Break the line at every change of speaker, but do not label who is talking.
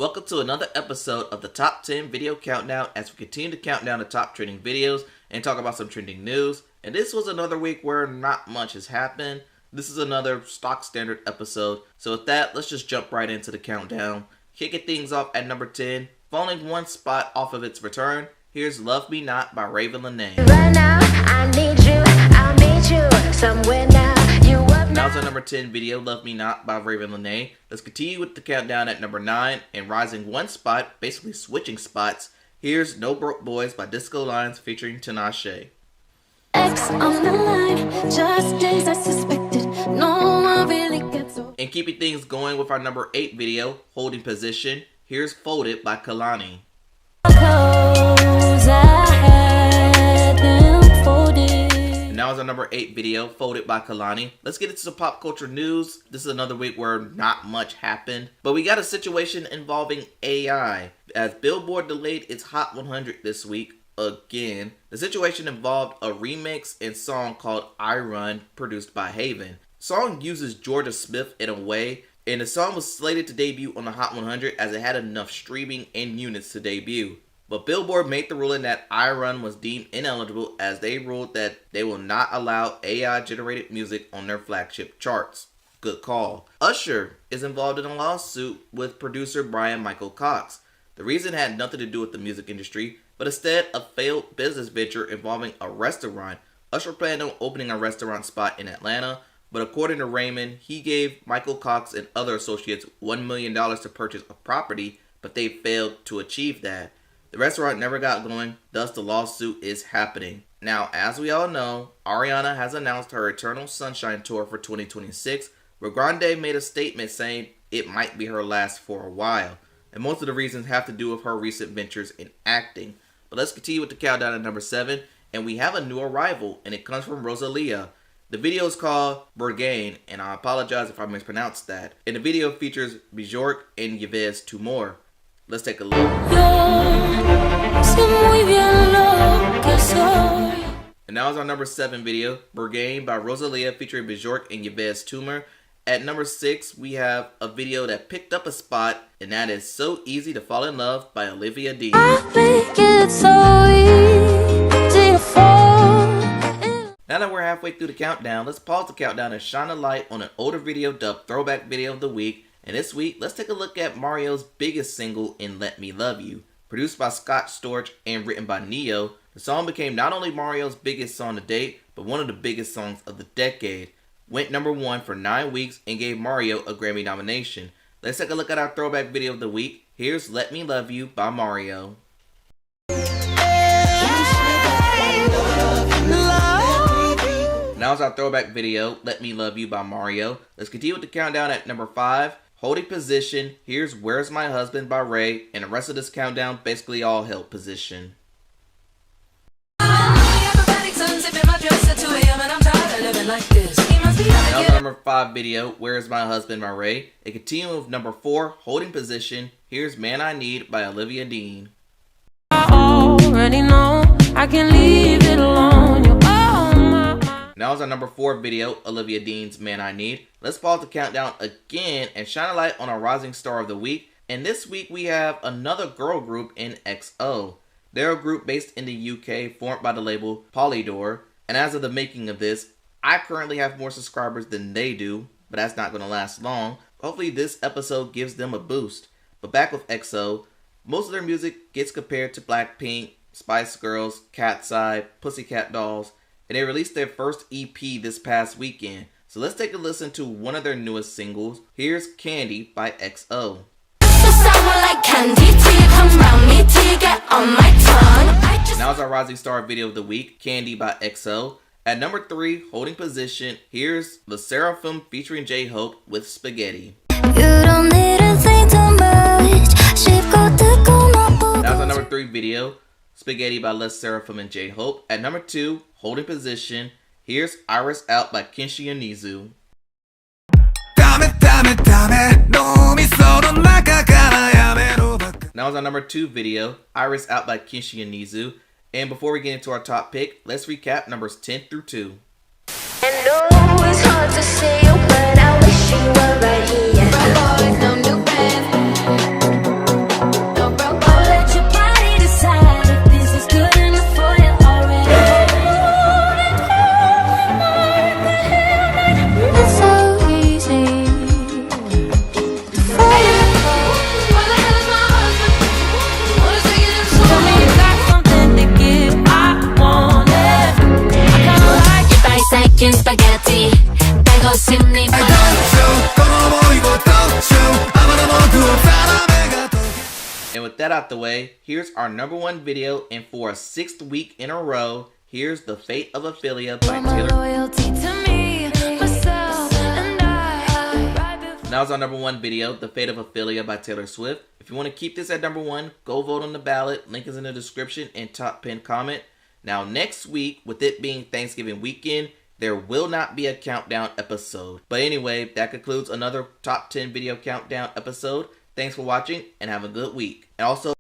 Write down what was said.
Welcome to another episode of the Top 10 Video Countdown as we continue to count down the top trending videos and talk about some trending news. And this was another week where not much has happened. This is another stock standard episode. So with that, let's just jump right into the countdown. Kicking things off at number 10, falling one spot off of its return. Here's Love Me Not by Raven Lenae.
Right now, I need you, I'll meet you somewhere now.
Now it's our number 10 video, Love Me Not by Raven Lenae. Let's continue with the countdown at number 9 and rising one spot, basically switching spots. Here's No Broke Boys by Disco Lines featuring Tinashe.
X on the line, just days I suspected. No one really gets over.
And keeping things going with our number 8 video, Holding Position. Here's Folded by Kalani. Now is our number 8 video, Folded by Kalani. Let's get into some pop culture news. This is another week where not much happened, but we got a situation involving AI as Billboard delayed its Hot 100 this week again. The situation involved a remix and song called I Run, produced by Haven. The song uses Georgia Smith in a way, and the song was slated to debut on the Hot 100 as it had enough streaming and units to debut. But Billboard made the ruling that I Run was deemed ineligible as they ruled that they will not allow AI-generated music on their flagship charts. Good call. Usher is involved in a lawsuit with producer Brian Michael Cox. The reason had nothing to do with the music industry, but instead a failed business venture involving a restaurant. Usher planned on opening a restaurant spot in Atlanta, but according to Raymond, he gave Michael Cox and other associates $1 million to purchase a property, but they failed to achieve that. The restaurant never got going, thus the lawsuit is happening. Now, as we all know, Ariana has announced her Eternal Sunshine Tour for 2026, where Grande made a statement saying it might be her last for a while. And most of the reasons have to do with her recent ventures in acting. But let's continue with the countdown at number 7, and we have a new arrival, and it comes from Rosalia. The video is called Bergane, and I apologize if I mispronounced that. And the video features Bjork and Yves Tumor. Let's take a look. And now is our number 7 video, Bergane by Rosalia featuring Bjork and Yves Tumor. At number 6, we have a video that picked up a spot, and that is So Easy to Fall in Love by Olivia Dean. Now that we're halfway through the countdown, let's pause the countdown and shine a light on an older video dubbed Throwback Video of the Week. And this week, let's take a look at Mario's biggest single in Let Me Love You. Produced by Scott Storch and written by Neo, the song became not only Mario's biggest song to date, but one of the biggest songs of the decade. Went number 1 for 9 weeks and gave Mario a Grammy nomination. Let's take a look at our Throwback Video of the Week. Here's Let Me Love You by Mario. Now is our throwback video, Let Me Love You by Mario. Let's continue with the countdown at number 5. Holding Position, here's Where's My Husband by Ray, and the rest of this countdown basically all held position. Now the number 5 video, Where's My Husband by Ray. And continue with number 4, Holding Position, here's Man I Need by Olivia Dean.
I already know I can leave it alone.
Now is our number 4 video, Olivia Dean's Man I Need. Let's pause the countdown again and shine a light on our rising star of the week. And this week we have another girl group in XO. They're a group based in the UK formed by the label Polydor. And as of the making of this, I currently have more subscribers than they do, but that's not going to last long. Hopefully this episode gives them a boost. But back with XO, most of their music gets compared to Blackpink, Spice Girls, Cat's Eye, Pussycat Dolls, and they released their first EP this past weekend. So let's take a listen to one of their newest singles. Here's Candy by XO. Now is our rising star video of the week, Candy by XO. At number 3, Holding Position, here's Le Seraphim featuring J-Hope with Spaghetti. That was our number 3 video, Spaghetti by Les Seraphim and J-Hope. At number 2, Holding Position, here's Iris Out by Kenshi Onizu. Now is our number 2 video, Iris Out by Kenshi Onizu. And before we get into our top pick, let's recap numbers 10 through 2.
I know it's hard to say, but I wish you were right here. chicken spaghetti 빼고 싶니
And with that out the way, here's our #1 video, and for a 6th week in a row, here's The Fate of Ophelia by Taylor. That was our #1 video, The Fate of Ophelia by Taylor Swift. If you want to keep this at #1, go vote on the ballot. Link is in the description and top pinned comment. Now next week, with it being Thanksgiving weekend, there will not be a countdown episode. But anyway, that concludes another top 10 video countdown episode. Thanks for watching and have a good week. And also,